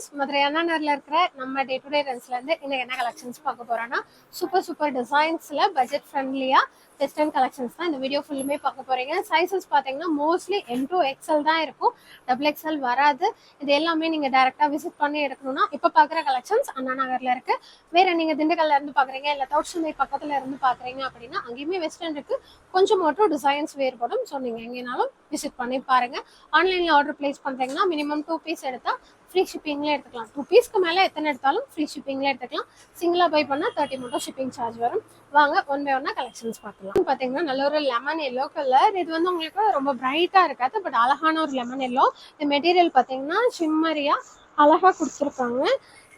Friends, Madurai அண்ணா நகர்ல இருக்கிற நம்ம டே டு டே ரெண்ட்ஸ்ல இருந்து இன்னைக்கு என்ன கலெக்ஷன்ஸ் பார்க்க போறோம்னா சூப்பர் டிசைன்ஸ்ல பட்ஜெட் ஃப்ரெண்ட்லியா வெஸ்டர்ன் கலெக்ஷன்ஸ் தான் இந்த வீடியோ ஃபுல்லுமே பார்க்க போறீங்க. சைஸஸ் பார்த்தீங்கன்னா மோஸ்ட்லி M2 XL தான் இருக்கும், XXL வராது. இது எல்லாமே நீங்க டைரக்டா விசிட் பண்ணி எடுக்கணும்னா இப்ப பாக்குற கலெக்ஷன்ஸ் அண்ணா நகர்ல இருக்கு. வேற நீங்க திண்டுக்கல்ல இருந்து பாக்குறீங்க இல்ல தௌட்சந்தை பக்கத்துல இருந்து பாக்குறீங்க அப்படின்னா அங்கேயுமே வெஸ்டர்ன் இருக்கு, கொஞ்சம் மட்டும் டிசைன்ஸ் வேறுபடும். ஸோ நீங்க எங்கேனாலும் விசிட் பண்ணி பாருங்க. ஆன்லைன்ல ஆர்டர் பிளேஸ் பண்றீங்கன்னா மினிமம் 2 பீஸ் எடுத்தா ஃப்ரீ ஷிப்பிங்ல எடுத்துக்கலாம். 2 பீஸ்க்கு மேல எத்தனை எடுத்தாலும் ஃப்ரீ ஷிப்பிங்ல எடுத்துக்கலாம். சிங்கிளா பை பண்ணா 30 மட்டும் ஷிப்பிங் சார்ஜ் வரும். வாங்க ஒன் பை ஒன்னா கலெக்ஷன்ஸ் பார்க்கலாம். பாத்தீங்கன்னா நல்ல ஒரு லெமன் எல்லோ கலர். இது வந்து உங்களுக்கு ரொம்ப பிரைட்டா இருக்காது, பட் அழகான ஒரு லெமன் எல்லோ. இந்த மெட்டீரியல் பாத்தீங்கன்னா ஷிம்மரியா அழகா கொடுத்துருக்காங்க.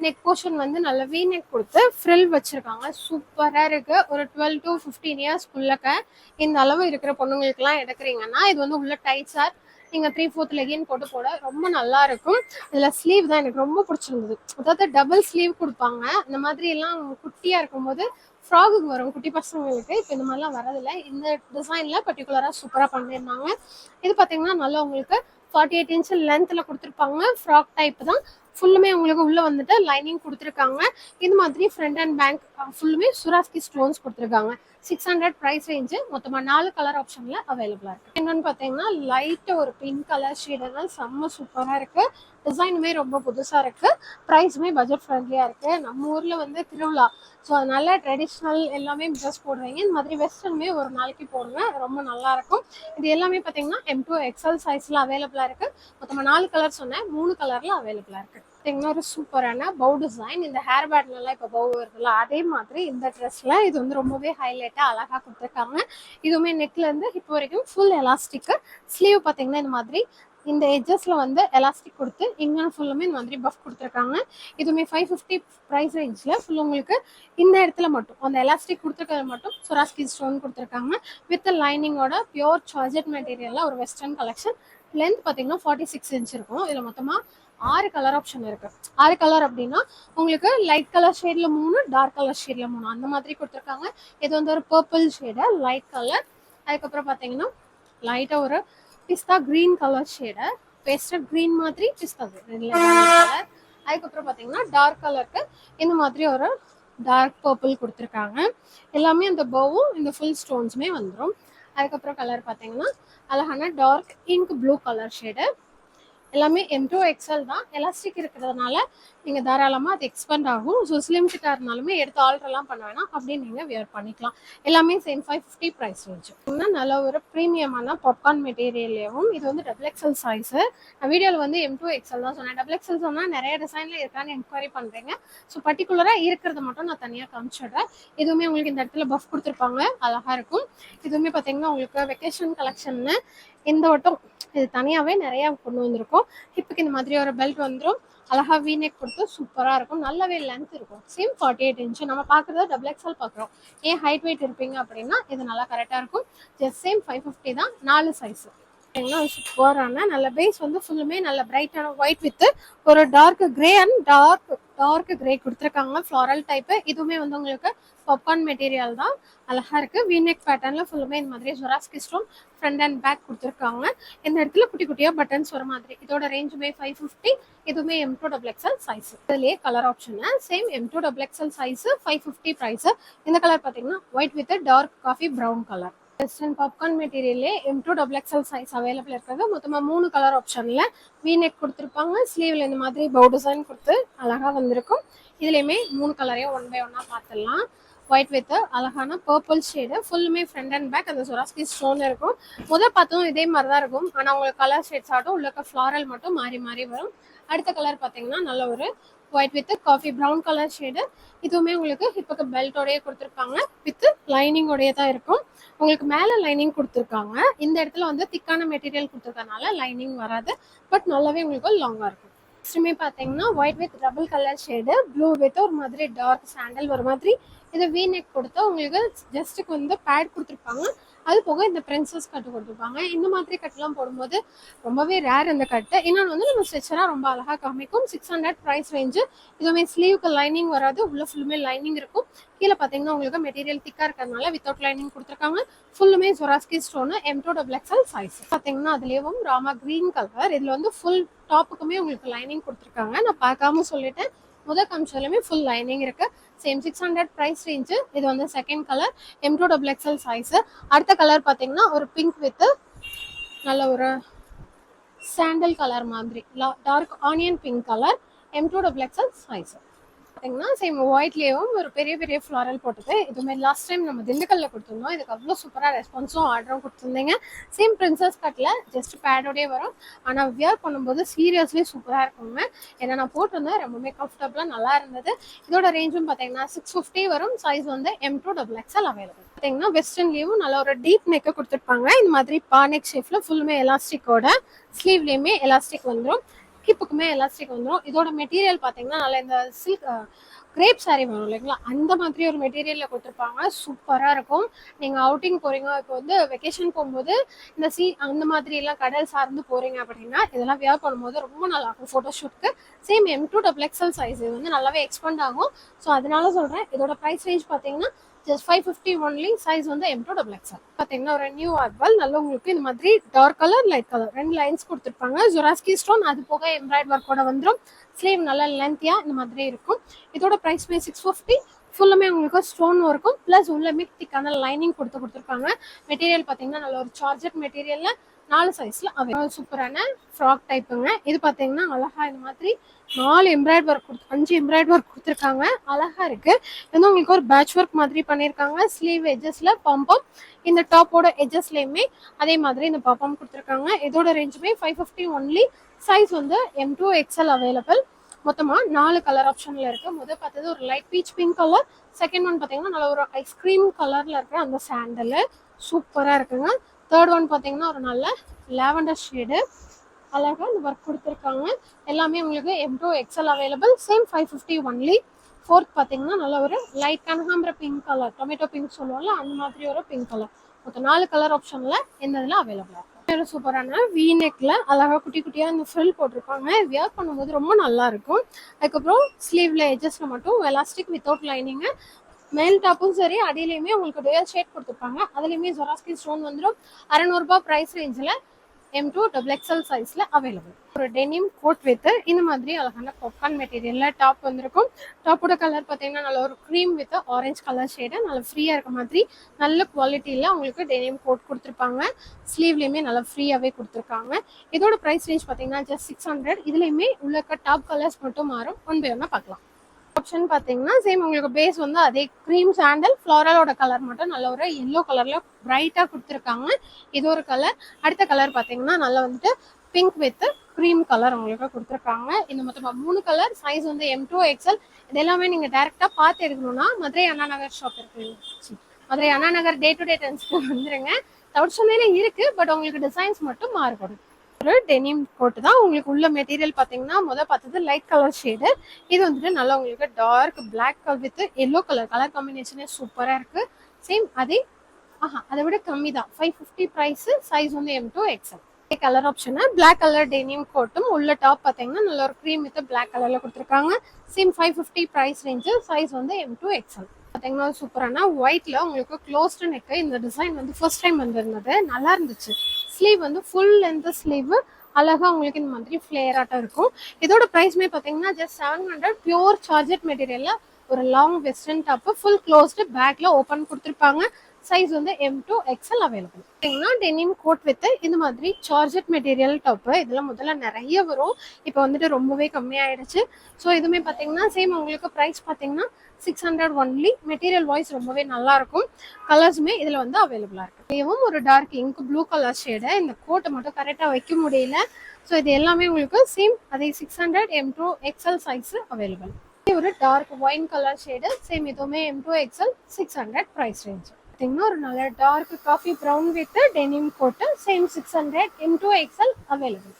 நெக் போர்ஷன் வந்து நல்ல வீ நெக் கொடுத்து ஃப்ரில் வச்சிருக்காங்க. சூப்பரா இருக்கு. ஒரு 12 to 15 இயர்ஸ்க்குள்ளக்க இந்த அளவு இருக்கிற பொண்ணுங்களுக்கு எல்லாம் எடுக்கிறீங்கன்னா இது வந்து உள்ள டைட்ஸா நீங்க 3/4 லெகின் போட ரொம்ப நல்லா இருக்கும். இதுல ஸ்லீவ் தான் எனக்கு ரொம்ப பிடிச்சிருந்தது. அதாவது டபுள் ஸ்லீவ் கொடுப்பாங்க. இந்த மாதிரி எல்லாம் குட்டியா இருக்கும்போது ஃப்ராகுக்கு வரும் குட்டி பசங்களுக்கு. இப்போ இந்த மாதிரிலாம் வரதில்லை. இந்த டிசைன்ல பர்டிகுலரா சூப்பரா பண்ணியிருந்தாங்க. இது பாத்தீங்கன்னா நல்லா உங்களுக்கு 48 inch லென்த்ல கொடுத்துருப்பாங்க. ஃப்ராக் டைப் தான். ஃபுல்லுமே உங்களுக்கு உள்ள வந்துட்டு லைனிங் கொடுத்துருக்காங்க. இது மாதிரி ஃப்ரண்ட் அண்ட் பேக் ஃபுல்லுமே சுராஸ்கி ஸ்டோன்ஸ் கொடுத்துருக்காங்க. 600 ப்ரைஸ் ரேஞ்சு. மொத்தமா 4 கலர் ஆப்ஷன்ல அவைலபிளா இருக்கு. என்னன்னு பாத்தீங்கன்னா லைட் ஒரு பிங்க் கலர் ஷேடுங்க, செம்ம சூப்பரா இருக்கு. டிசைனுமே ரொம்ப புதுசா இருக்கு. ப்ரைஸுமே பட்ஜெட் ஃப்ரெண்ட்லியா இருக்கு. நம்ம ஊர்ல வந்து திருவிழா, ஸோ அதனால ட்ரெடிஷ்னல் எல்லாமே ட்ரெஸ் போடுவீங்க. இந்த மாதிரி வெஸ்டர்னுமே ஒரு நாளைக்கு போடுங்க, ரொம்ப நல்லா இருக்கும். இது எல்லாமே பார்த்தீங்கன்னா M2 XL சைஸ்ல அவைலபிளா இருக்கு. மொத்தமாக 4 கலர் சொன்னேன், 3 கலர்ல அவைலபிளா இருக்கு. பார்த்தீங்கன்னா ஒரு சூப்பரான பவு டிசைன். இந்த ஹேர் பேண்ட்லாம் இப்போ பவு வருதுல்ல, அதே மாதிரி இந்த ட்ரெஸ்ல இது வந்து ரொம்பவே ஹைலைட்டா அழகா கொடுத்துருக்காங்க. இதுவுமே நெக்ல இருந்து ஹிப் வரைக்கும் ஃபுல் எலாஸ்டிக். ஸ்லீவ் பார்த்தீங்கன்னா இந்த மாதிரி இந்த எட்ஜஸ்ல வந்து எலாஸ்டிக் கொடுத்து இங்கே ஃபுல்லுமே இந்த மாதிரி பஃப் கொடுத்துருக்காங்க. இதுவுமே 550 ப்ரைஸ் ரேஞ்சில் ஃபுல் உங்களுக்கு இந்த இடத்துல மட்டும் அந்த எலாஸ்டிக் கொடுத்துருக்கிறது மட்டும் சுராஸ்கி ஸ்டோன் கொடுத்துருக்காங்க. வித் லைனிங்கோட பியோர் சார்ஜெட் மெட்டீரியலில் ஒரு வெஸ்டர்ன் கலெக்ஷன். லென்த் பார்த்தீங்கன்னா 46 inch இருக்கும். இதில் மொத்தமாக 6 கலர் ஆப்ஷன் இருக்கு. 6 கலர் அப்படின்னா உங்களுக்கு லைட் கலர் ஷேட்ல 3, டார்க் கலர் ஷேட்ல 3 அந்த மாதிரி கொடுத்துருக்காங்க. இது வந்து ஒரு பர்பிள் ஷேடு லைட் கலர். அதுக்கப்புறம் பார்த்தீங்கன்னா லைட்டா ஒரு பிஸ்தா green colour shade, pastel green மாதிரி பிஸ்தா கலர். அதுக்கப்புறம் பார்த்தீங்கன்னா டார்க் கலருக்கு இந்த மாதிரி ஒரு டார்க் பர்பிள் கொடுத்துருக்காங்க. எல்லாமே அந்த பவும் இந்த ஃபுல் ஸ்டோன்ஸுமே வந்துடும். அதுக்கப்புறம் கலர் பார்த்தீங்கன்னா அழகான dark ink blue colour shade. எல்லாமே M2 XL தான். எலாஸ்டிக் இருக்கிறதுனால நீங்க தாராளமா அது எக்ஸ்பெண்ட் ஆகும். ஸோ ஸ்லிம் ஃபிட்டா இருந்தாலுமே எடுத்து ஆல்ட்ரெல்லாம் பண்ண வேணாம், அப்படின்னு நீங்க வியர் பண்ணிக்கலாம். எல்லாமே சேம் 550 ப்ரைஸ் ரேஞ்ச். இன்னும் நல்ல ஒரு ப்ரீமியமான பாப்கார்ன் மெட்டீரியலையும். இது வந்து XXL சைஸ். நான் வீடியோவில் வந்து M2 XL தான் சொன்னேன். XXL சொன்னா நிறைய டிசைன்ல இருக்கான்னு என்கொயரி பண்றீங்க. ஸோ பர்டிகுலரா இருக்கிறத மட்டும் நான் தனியாக காமிச்சிடுறேன். இதுவுமே உங்களுக்கு இந்த இடத்துல பஃப் கொடுத்துருப்பாங்க, அழகா இருக்கும். இதுவுமே பார்த்தீங்கன்னா உங்களுக்கு வெக்கேஷன் கலெக்ஷன்னு இந்த வட்டம் இது தனியாவே நிறைய கொண்டு வந்திருக்கும். ஹிப்புக்கு இந்த மாதிரி ஒரு பெல்ட் வந்துடும். அழகா வீநெக் கொடுத்து சூப்பரா இருக்கும். நல்லாவே லென்த் இருக்கும். Same 48 inch. நம்ம பாக்குறது XXL பாக்குறோம். ஏன் ஹைட் வெயிட் இருப்பீங்க அப்படின்னா இது நல்லா கரெக்டா இருக்கும். ஜஸ்ட் சேம் 550 தான். 4 சைஸ். சூப்பரான நல்ல பேஸ் வந்து ஃபுல்லுமே நல்ல பிரைட்டான ஒயிட் வித் ஒரு dark grey and dark grey கொடுத்துருக்காங்க. Floral type. இதுவுமே வந்து உங்களுக்கு பாப்கார்ன் மெட்டீரியல் தான், அழகா இருக்கு. வீநெக் பேட்டர்ன்ல ஃபுல்லுமே இந்த மாதிரி சுராஸ்கி ஸ்டோன் ஃப்ரண்ட் அண்ட் பேக் கொடுத்துருக்காங்க. இந்த இடத்துல குட்டி குட்டியா பட்டன்ஸ் வர மாதிரி. இதோட ரேஞ்சுமே 550. இதுவுமே M2 XL சைஸ். இதுலயே colour option same M2 XL size 550 price. இந்த கலர் பாத்தீங்கன்னா white with dark coffee brown colour. Western popcorn மெட்டீரியல்லே M2 XL சைஸ் அவைலபிள் இருக்கிறது. மொத்தமா 3 கலர் ஆப்ஷன்ல வீநெக் கொடுத்துருப்பாங்க. ஸ்லீவ்ல இந்த மாதிரி பவு டிசைன் கொடுத்து அழகா வந்திருக்கும். இதுலயுமே 3 கலரையும் ஒன் பை ஒன்னா பார்த்துடலாம். ஒயிட் வித் அழகான பர்பிள் ஷேடு. ஃபுல்லுமே ஃப்ரண்ட் அண்ட் பேக் அந்த சுராஸ்கி ஸ்டோன் இருக்கும். பார்த்தோம் இதே மாதிரி தான் இருக்கும், ஆனால் உங்களுக்கு கலர் ஷேட்ஸ் ஆட்டும் உள்ளக்க ஃப்ளாரல் மட்டும் மாறி மாறி வரும். அடுத்த கலர் பார்த்தீங்கன்னா நல்ல ஒரு white with coffee brown colour shade. இதுவுமே உங்களுக்கு ஹிப்புக்கு பெல்ட்டோடய கொடுத்துருக்காங்க. வித் லைனிங்கோடய தான் இருக்கும். உங்களுக்கு மேலே லைனிங் கொடுத்துருக்காங்க. இந்த இடத்துல வந்து திக்கான மெட்டீரியல் கொடுத்துருக்கனால லைனிங் வராது, பட் நல்லாவே உங்களுக்கு லாங்காக இருக்கும். நெக்ஸ்ட்டுமே பார்த்தீங்கன்னா white with double colour shade, blue with ஒரு மாதிரி டார்க் சாண்டல் ஒரு மாதிரி. இது வீநெக் கொடுத்தா உங்களுக்கு ஜஸ்ட்டுக்கு வந்து பேட் கொடுத்துருப்பாங்க. அது போக இந்த பிரின்சஸ் கட்டு கொடுத்துருப்பாங்க. இந்த மாதிரி கட்டுலாம் போடும்போது ரொம்பவே ரேர் இந்த கட்டு. இன்னொன்று வந்து நம்ம ஸ்ட்ரெச்சராக ரொம்ப அழகாக காமிக்கும். 600 ப்ரைஸ் ரேஞ்சு. இதுவுமே ஸ்லீவுக்கு லைனிங் வராது, உள்ள ஃபுல்லுமே லைனிங் இருக்கும். கீழே பார்த்தீங்கன்னா உங்களுக்கு மெட்டீரியல் திக்காக இருக்கிறதுனால வித்தவுட் லைனிங் கொடுத்துருக்காங்க. ஃபுல்லுமே சுராஸ்கி ஸ்டோனு M2 XL சைஸ். பார்த்தீங்கன்னா அதுலேயும் ராமா கிரீன் கலர். இதில் வந்து ஃபுல் டாப்புக்குமே உங்களுக்கு லைனிங் கொடுத்துருக்காங்க. நான் பார்க்காம சொல்லிட்டேன், முதல் காமிச்சாலுமே ஃபுல் லைனிங் இருக்கு. Same 600 price range. இது வந்து செகண்ட் கலர், M2XXL சைஸு. அடுத்த கலர் பார்த்தீங்கன்னா ஒரு பிங்க் வித் நல்ல ஒரு சாண்டல் கலர் மாதிரி, dark onion pink colour, M2XXL size. பார்த்தீங்கன்னா சேம் ஒயிட்லேயும் ஒரு பெரிய பெரிய ஃப்ளாரல் போட்டது. இதுமாதிரி லாஸ்ட் டைம் நம்ம திண்டுக்கல்ல கொடுத்துருந்தோம். இதுக்கு அவ்வளோ சூப்பராக ரெஸ்பான்ஸும் ஆர்டரும் கொடுத்துருந்தீங்க. சேம் பிரின்சஸ் கட்டில் ஜஸ்ட் பேடோடே வரும். ஆனால் வியர் பண்ணும்போது சீரியஸ்லி சூப்பராக இருக்குங்க. ஏன்னா நான் போட்டிருந்தேன், ரொம்பவே கம்ஃபர்டபுளாக நல்லா இருந்தது. இதோட ரேஞ்சும் பார்த்தீங்கன்னா 650 வரும். சைஸ் வந்து M2XXL அவைலபிள். பார்த்தீங்கன்னா வெஸ்டர்ன்லேயும் நல்ல ஒரு டீப் நெக்கை கொடுத்துருப்பாங்க. இந்த மாதிரி பானெக் ஷேப்பில் ஃபுல்லுமே எலாஸ்டிக்கோட, ஸ்லீவ்லேயுமே எலாஸ்டிக் வந்துடும், ஹிப்புக்குமே எலாஸ்டிக் வந்துடும். இதோட மெட்டீரியல் பார்த்தீங்கன்னா நல்ல இந்த சில்க் கிரேப் சாரி வரும் இல்லைங்களா, அந்த மாதிரி ஒரு மெட்டீரியலில் கொடுத்துருப்பாங்க. சூப்பராக இருக்கும். நீங்கள் அவுட்டிங் போகிறீங்க, இப்போ வந்து வெக்கேஷன் போகும்போது இந்த அந்த மாதிரி எல்லாம் கடல் சார்ந்து போகிறீங்க அப்படின்னா இதெல்லாம் வியர் பண்ணும்போது ரொம்ப நல்லாயிருக்கும் ஃபோட்டோஷூட்க்கு. Same M2XXL size. இது வந்து நல்லாவே எக்ஸ்பெண்ட் ஆகும். ஸோ அதனால சொல்கிறேன். இதோட ப்ரைஸ் ரேஞ்ச் பார்த்தீங்கன்னா ஜஸ்ட் 550 ஒன்லி. சைஸ் வந்து M2XXL. பார்த்தீங்கன்னா ஒரு நியூ அர்வல், நல்ல உங்களுக்கு இந்த மாதிரி dark colour light colour 2 lines கொடுத்துருப்பாங்க. ஜொராஸ்கி ஸ்டோன், அது போக எம்ப்ராய்ட் ஒர்க்கோட வந்துடும். ஸ்லீவ் நல்லா லென்த்தியா இந்த மாதிரி இருக்கும். இதோட ப்ரைஸ்மே 650. ஃபுல்லுமே உங்களுக்கு ஸ்டோன் இருக்கும், ப்ளஸ் உள்ளமே திக்கான லைனிங் கொடுத்துருப்பாங்க. மெட்டீரியல் பார்த்தீங்கன்னா நல்ல ஒரு சார்ஜட் மெட்டீரியலில் 4 சைஸ்ல அவைலபிள். சூப்பரான ஃப்ராக் டைப்புங்க. இது பார்த்தீங்கன்னா அழகா இந்த மாதிரி 4 எம்ப்ராய்ட் ஒர்க் 5 எம்ப்ராய்ட் ஒர்க் கொடுத்துருக்காங்க. அழகா இருக்கு. இது உங்களுக்கு ஒரு பேட்ச் ஒர்க் மாதிரி பண்ணியிருக்காங்க. ஸ்லீவ் எஜஸ்ல பம்பம், இந்த டாப்போட எஜஸ்லயுமே அதே மாதிரி இந்த பம்பம் கொடுத்துருக்காங்க. இதோட ரேஞ்சுமே 550 ஒன்லி. சைஸ் வந்து M2XL அவைலபிள். மொத்தமா 4 கலர் ஆப்ஷன்ல இருக்கு. முதல் பார்த்தது ஒரு light beach pink colour. Second one பார்த்தீங்கன்னா நல்ல ஒரு ஐஸ்கிரீம் கலர்ல இருக்கிற அந்த சாண்டல் சூப்பரா இருக்குங்க. தேர்ட் ஒன் பார்த்தீங்கன்னா ஒரு நல்ல லாவெண்டர் ஷேடு, அழகாக இந்த ஒர்க் கொடுத்துருக்காங்க. எல்லாமே உங்களுக்கு M2XL available. Same 550 only. Fourth பார்த்தீங்கன்னா நல்ல ஒரு லைட் கனகாம்பர பிங்க் கலர், டொமேட்டோ பிங்க் சொல்லுவோம்ல, அந்த மாதிரி ஒரு பிங்க் கலர். மொத்தம் 4 கலர் ஆப்ஷனில் எந்த இதில் அவைலபிளாக இருக்கும். ஒரு சூப்பரான வி நெக்கில் அழகாக குட்டி குட்டியாக இந்த ஃப்ரில் போட்டிருக்காங்க. வியர் பண்ணும்போது ரொம்ப நல்லா இருக்கும். அதுக்கப்புறம் ஸ்லீவ்ல எஜஸ்ல மட்டும் எலாஸ்டிக் வித்தவுட் லைனிங்கு. மேல் டாப்பும் சரி, அடியிலையுமே உங்களுக்கு டூயல் ஷேட் கொடுத்துருப்பாங்க. அதுலேயுமே ஜொராஸ்கி ஸ்டோன் வந்துடும். 600 ரூபாய் ப்ரைஸ் ரேஞ்சில் M2XXL சைஸில் அவைலபிள். ஒரு டெனிம் கோட் வித் இந்த மாதிரி அழகான பாப்கார்ன் மெட்டீரியலில் டாப் வந்திருக்கும். டாப்போட கலர் பார்த்தீங்கன்னா நல்ல ஒரு cream with orange colour shade, நல்ல ஃப்ரீயாக இருக்க மாதிரி நல்ல குவாலிட்டியில் உங்களுக்கு டெனிம் கோட் கொடுத்துருப்பாங்க. ஸ்லீவ்லேயுமே நல்லா ஃப்ரீயாகவே கொடுத்துருக்காங்க. இதோட ப்ரைஸ் ரேஞ்ச் பார்த்தீங்கன்னா ஜஸ்ட் 600. இதுலேயுமே உள்ள டாப் கலர்ஸ் மட்டும் மாறும். ஒன் பை ஒன்னா பார்க்கலாம். ஆப்ஷன் பார்த்தீங்கன்னா சேம் உங்களுக்கு பேஸ் வந்து அதே க்ரீம் சாண்டல், ஃப்ளாரலோட கலர் மட்டும் நல்ல ஒரு எல்லோ கலர்ல பிரைட்டாக கொடுத்துருக்காங்க. இது ஒரு கலர். அடுத்த கலர் பார்த்தீங்கன்னா நல்லா வந்துட்டு பிங்க் வித் க்ரீம் கலர் உங்களுக்கு கொடுத்துருக்காங்க. இந்த மொத்தமாக 3 கலர். சைஸ் வந்து M2XL. இது எல்லாமே நீங்கள் டேரெக்டாக பார்த்து எடுக்கணும்னா மதுரை அண்ணா நகர் ஷாப் இருக்கு, Madurai Anna Nagar day to day ட்ரெண்ட்ஸ்க்கு வந்துருங்க. தவிர சொன்னே இருக்கு, பட் உங்களுக்கு டிசைன்ஸ் மட்டும் மாறுபடும். ஒரு டெனிம் கோட் தான். உங்களுக்கு உள்ள மெட்டீரியல் பார்த்தீங்கன்னா முதல் பார்த்தது லைட் கலர் ஷேடு. இது வந்துட்டு நல்லா உங்களுக்கு dark black with yellow colour காம்பினேஷனே சூப்பராக இருக்கு. சேம் அதே அதை விட கம்மி தான், 550 ப்ரைஸ். சைஸ் வந்து M2XL. Colour option black colour denim கோட்டும் உள்ள டாப் பார்த்தீங்கன்னா நல்ல ஒரு க்ரீம் வித் பிளாக் கலர்ல கொடுத்துருக்காங்க. Same 550 price range. சைஸ் வந்து M2XL. பார்த்தீங்கன்னா சூப்பரான ஒயிட்ல உங்களுக்கு க்ளோஸ்டு நெக்கு. இந்த டிசைன் வந்து ஃபர்ஸ்ட் டைம் வந்திருந்தது, நல்லா இருந்துச்சு. ஸ்லீவ் வந்து ஃபுல் லென்த் ஸ்லீவ், அழகா உங்களுக்கு இந்த மாதிரி ஃபிளேர் ஆட்டம் இருக்கும். இதோட ப்ரைஸ்மே பார்த்தீங்கன்னா ஜஸ்ட் 700. பியூர் சார்ஜட் மெட்டீரியல்ல ஒரு long western top, full closed, பேக்ல ஓப்பன் கொடுத்துருப்பாங்க. சைஸ் வந்து M2XL அவைலபிள். பார்த்தீங்கன்னா டெனிம் கோட் வித் இந்த மாதிரி சார்ஜட் மெட்டீரியல் டாப்பு. இதெல்லாம் முதல்ல நிறைய வரும், இப்போ வந்துட்டு ரொம்பவே கம்மியாயிடுச்சு. ஸோ இதுவுமே பார்த்தீங்கன்னா சேம் உங்களுக்கு ப்ரைஸ் பார்த்தீங்கன்னா 600 ஒன்லி. மெட்டீரியல் வாய்ஸ் ரொம்பவே நல்லா இருக்கும். கலர்ஸுமே இதில் வந்து அவைலபிளாக இருக்கு. இதுவும் ஒரு dark ink blue colour shade. இந்த கோட்டை மட்டும் கரெக்டாக வைக்க முடியல. ஸோ இது எல்லாமே உங்களுக்கு சேம் அதே 600 M2XL சைஸ் அவைலபிள். ஒரு dark wine colour shade. Same இதுவுமே M2XL 600 ப்ரைஸ் ரேஞ்ச். பார்த்தீங்கன்னா ஒரு நல்ல dark coffee brown with denim coat. Same 600 M2XL available.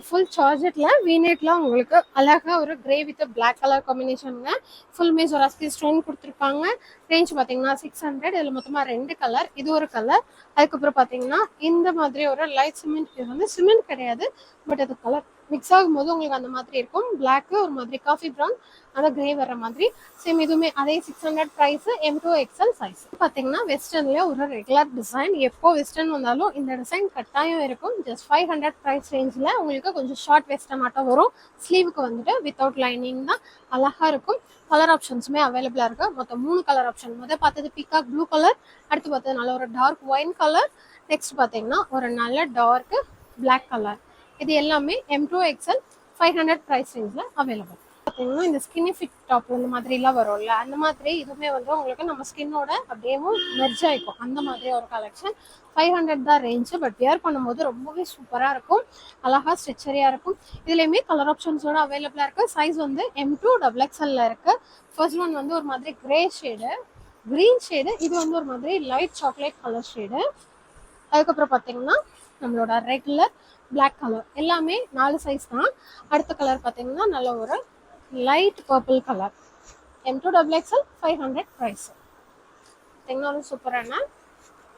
Full சார்ஜெட்ல வீநெக்ல உங்களுக்கு அழகா ஒரு கிரே வித் பிளாக் கலர் காம்பினேஷனுங்க. ஃபுல்மே ஜொராஸ்கி ஸ்டோன் கொடுத்துருப்பாங்க. ரேஞ்ச் பார்த்தீங்கன்னா 600. இதில் மொத்தமாக 2 கலர். இது ஒரு கலர். அதுக்கப்புறம் பார்த்தீங்கன்னா இந்த மாதிரி ஒரு லைட் சிமெண்ட். இது வந்து சிமெண்ட் கிடையாது, பட் அது கலர் மிக்ஸ் ஆகும்போது உங்களுக்கு அந்த மாதிரி இருக்கும். பிளாக் ஒரு மாதிரி காஃபி ப்ரௌன் அந்த கிரே வர மாதிரி. சேம் இதுவுமே அதே 600 ப்ரைஸ். M2 XL size. பார்த்தீங்கன்னா வெஸ்டர்ன்ல ஒரு ரெகுலர் டிசைன். எப்போ வெஸ்டர்ன் வந்தாலும் இந்த டிசைன் கட்டாயம் இருக்கும். ஜஸ்ட் 500 ப்ரைஸ் ரேஞ்சில் உங்களுக்கு கொஞ்சம் ஷார்ட் வெஸ்டர்ன் ஆட்டம் வரும். ஸ்லீவுக்கு வந்துட்டு வித்தவுட் லைனிங் தான், அழகா இருக்கும். கலர் ஆப்ஷன்ஸுமே அவைலபிளா இருக்கு. மொத்தம் 3 கலர் ஆப்ஷன். முதல் பார்த்தது பீகாக் ப்ளூ கலர், அடுத்து பார்த்தது நல்ல ஒரு டார்க் ஒயின் கலர், நெக்ஸ்ட் பார்த்தீங்கன்னா ஒரு நல்ல டார்க் பிளாக் கலர். இது எல்லாமே M2 XL 500 ப்ரைஸ் ரேஞ்சில் அவைலபிள். பார்த்தீங்கன்னா இந்த ஸ்கின்னி ஃபிட் டாப் இந்த மாதிரிலாம் வரும்ல, அந்த மாதிரி இதுவுமே வந்து உங்களுக்கு நம்ம ஸ்கின்னோட அப்படியே மெர்ஜ் ஆகிக்கும். அந்த மாதிரி ஒரு கலெக்ஷன். 500 தான் ரேஞ்சு. பட் வியர் பண்ணும்போது ரொம்பவே சூப்பராக இருக்கும். அழகா ஸ்ட்ரெச்சரியாக இருக்கும். இதுலேயுமே கலர் ஆப்ஷன்ஸோட அவைலபிளாக இருக்குது. சைஸ் வந்து M2 XXL இருக்குது. ஃபர்ஸ்ட் ஒன் வந்து ஒரு மாதிரி கிரே ஷேடு, க்ரீன் ஷேடு. இது வந்து ஒரு மாதிரி லைட் சாக்லேட் கலர் ஷேடு. அதுக்கப்புறம் பார்த்தீங்கன்னா நம்மளோட ரெகுலர் பிளாக் கலர். எல்லாமே 4 சைஸ் தான். அடுத்த கலர் பார்த்தீங்கன்னா நல்ல ஒரு light purple colour. M2 XXL 500 price. பார்த்தீங்கன்னா ஒரு சூப்பரான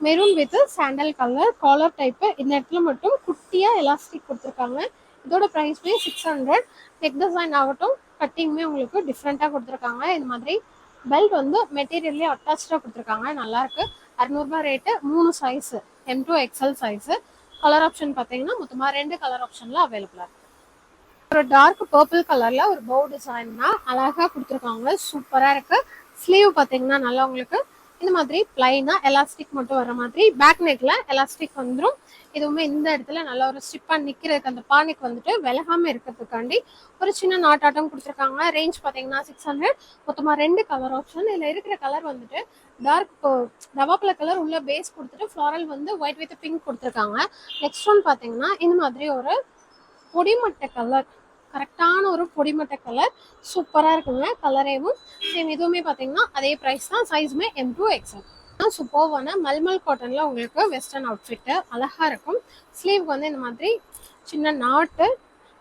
maroon with sandal colour collar type. இந்த இடத்துல மட்டும் குட்டியாக எலாஸ்டிக் கொடுத்துருக்காங்க. இதோட ப்ரைஸ்மே 600. நெக் டிசைன் ஆகட்டும், கட்டிங்குமே உங்களுக்கு டிஃப்ரெண்ட்டாக கொடுத்துருக்காங்க. இந்த மாதிரி பெல்ட் வந்து மெட்டீரியல்லே அட்டாச்சாக கொடுத்துருக்காங்க. நல்லாயிருக்கு. 600 rate. 3 size M2 XL size. Colour option பார்த்தீங்கன்னா மொத்தமாக 2 கலர் ஆப்ஷனில் அவைலபிளாக இருக்குது. ஒரு டார்க் பர்பிள் கலரில் ஒரு பவு டிசைன் தான் அழகாக கொடுத்துருக்காங்க. சூப்பராக இருக்குது. ஸ்லீவ் பார்த்தீங்கன்னா நல்லா உங்களுக்கு இந்த மாதிரி பிளைனாக எலாஸ்டிக் மட்டும் வர மாதிரி. பேக் நெக்கில் எலாஸ்டிக் வந்துடும். இதுவுமே இந்த இடத்துல நல்லா ஒரு ஸ்டிப்பாக நிற்கிறதுக்கு அந்த பானைக்கு வந்துட்டு விலகாமல் இருக்கிறதுக்காண்டி ஒரு சின்ன நாட்டாட்டம் கொடுத்துருக்காங்க. ரேஞ்ச் பார்த்தீங்கன்னா 600. மொத்தமாக 2 கலர் ஆப்ஷன். இதில் இருக்கிற கலர் வந்துட்டு டார்க் ரவாப்பில் கலர் உள்ள பேஸ் கொடுத்துட்டு ஃப்ளாரல் வந்து ஒயிட் வித் பிங்க் கொடுத்துருக்காங்க. நெக்ஸ்ட் ஒன் பார்த்தீங்கன்னா இந்த மாதிரி ஒரு பொடிமட்டை கலர், கரெக்டான ஒரு பொடிமட்டை கலர். சூப்பராக இருக்குங்க கலரேவும். சேம் இதுவுமே பார்த்தீங்கன்னா அதே ப்ரைஸ் தான். சைஸுமே M2 XL. சூப்பர்வான மல்மல் காட்டனில் உங்களுக்கு வெஸ்டர்ன் அவுட்ஃபிட்டு அழகாக இருக்கும். ஸ்லீவ் வந்து இந்த மாதிரி சின்ன நாட்டு,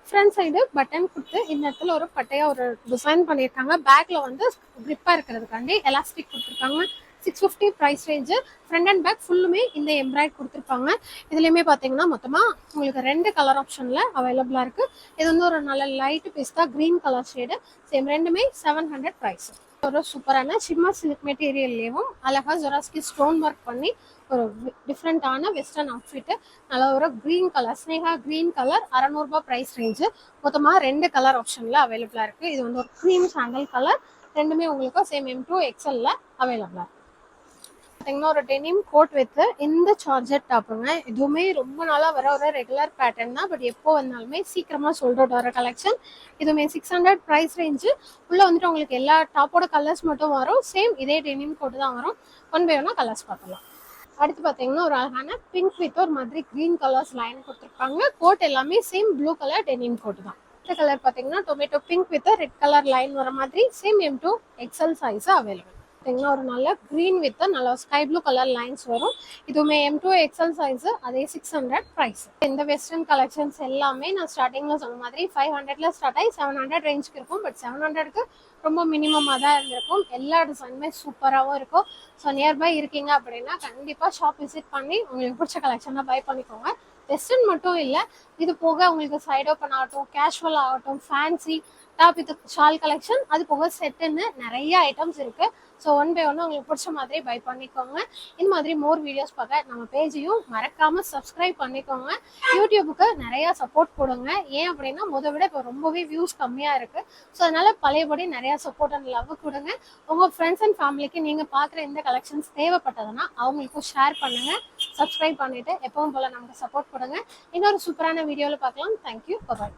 ஃப்ரண்ட் சைடு பட்டன் கொடுத்து இந்த இடத்துல ஒரு பட்டையாக ஒரு டிசைன் பண்ணியிருக்காங்க. பேக்கில் வந்து க்ரிப்பாக இருக்கிறதுக்காண்டி எலாஸ்டிக் கொடுத்துருக்காங்க. 650 price range. Front and back ஃபுல்லுமே இந்த எம்ப்ராய்ட் கொடுத்துருப்பாங்க. இதுலேயுமே பார்த்தீங்கன்னா மொத்தமாக உங்களுக்கு 2 கலர் ஆப்ஷனில் அவைலபிளாக இருக்குது. இது வந்து ஒரு நல்ல லைட்டு பிஸ்தா க்ரீன் கலர் ஷேடு. சேம் ரெண்டுமே 700 ப்ரைஸ். ஒரு சூப்பரான சிம்மா சில்க் மெட்டீரியல்லேயும் அழகாக ஜொராஸ்கி ஸ்டோன் ஒர்க் பண்ணி ஒரு டிஃப்ரெண்ட்டான வெஸ்டர்ன் அவுட்ஃபிட்டு. நல்ல ஒரு க்ரீன் கலர், ஸ்னேகா க்ரீன் கலர். 600 price range. மொத்தமாக 2 கலர் ஆப்ஷனில் அவைலபிளாக இருக்குது. இது வந்து ஒரு க்ரீம் சாண்டல் கலர். ரெண்டுமே உங்களுக்கு சேம் M2 XL அவைலபிளாக இருக்குது. பார்த்தீங்கன்னா ஒரு டெனிம் கோட் வித் இந்த சார்ஜர் டாப்புங்க. இதுவுமே ரொம்ப நாளாக வர ஒரு ரெகுலர் பேட்டர்ன் தான். பட் எப்போ வந்தாலுமே சீக்கிரமாக சோல்ட் அவுட் வர கலெக்ஷன். இதுவுமே 600 ப்ரைஸ் ரேஞ்சு. உள்ளே வந்துட்டு உங்களுக்கு எல்லா டாப்போட கலர்ஸ் மட்டும் வரும். சேம் இதே டெனிம் கோட் தான் வரும். ஒன் பை ஒன்னா கலர்ஸ் பார்க்கலாம். அடுத்து பார்த்தீங்கன்னா ஒரு அழகான பிங்க் வித் ஒரு மாதிரி க்ரீன் கலர்ஸ் லைன் கொடுத்துருப்பாங்க. கோட் எல்லாமே same blue colour denim code தான். இந்த கலர் பார்த்தீங்கன்னா tomato pink with red colour line வர மாதிரி. Same M2 XL size available. பார்த்தீங்கன்னா ஒரு நல்ல க்ரீன் வித் நல்ல ஸ்கை ப்ளூ கலர் லைன்ஸ் வரும். இதுவுமே M2 XL சைஸு. அதே 600 ப்ரைஸ். இந்த வெஸ்டர்ன் கலெக்ஷன்ஸ் எல்லாமே நான் ஸ்டார்டிங்கில் சொன்ன மாதிரி 500ல் ஸ்டார்ட் ஆகி 700 ரேஞ்சுக்கு இருக்கும். பட் 700க்கு ரொம்ப மினிமமாக தான் இருந்திருக்கும். எல்லா டிசைனுமே சூப்பராகவும் இருக்கும். ஸோ நியர்பை இருக்கீங்க அப்படின்னா கண்டிப்பாக ஷாப் விசிட் பண்ணி உங்களுக்கு பிடிச்ச கலெக்ஷனாக பை பண்ணிக்கோங்க. வெஸ்டர்ன் மட்டும் இல்லை, இது போக உங்களுக்கு சைட் ஓப்பன் ஆகட்டும், கேஷுவல் ஆகட்டும், fancy top with shawl collection, அது போக செட்டுன்னு நிறைய ஐட்டம்ஸ் இருக்குது. ஸோ ஒன் பை ஒன்று உங்களுக்கு பிடிச்ச மாதிரி பை பண்ணிக்கோங்க. இந்த மாதிரி மோர் வீடியோஸ் பார்க்க நம்ம பேஜையும் மறக்காமல் சப்ஸ்கிரைப் பண்ணிக்கோங்க. யூடியூபுக்கு நிறையா சப்போர்ட் கொடுங்க. ஏன் அப்படின்னா விட இப்போ ரொம்பவே வியூஸ் கம்மியாக இருக்குது. ஸோ அதனால் பழையபடி நிறையா சப்போர்ட் அண்ட் லவ் கொடுங்க. உங்கள் ஃப்ரெண்ட்ஸ் அண்ட் ஃபேமிலிக்கு நீங்கள் பார்க்குற இந்த கலெக்ஷன்ஸ் தேவைப்பட்டதுன்னா அவங்களுக்கும் ஷேர் பண்ணுங்கள். சப்ஸ்கிரைப் பண்ணிவிட்டு எப்பவும் போல் நமக்கு சப்போர்ட் கொடுங்க. இன்னொரு சூப்பரான வீடியோவில் பார்க்கலாம். தேங்க்யூ. பாய்.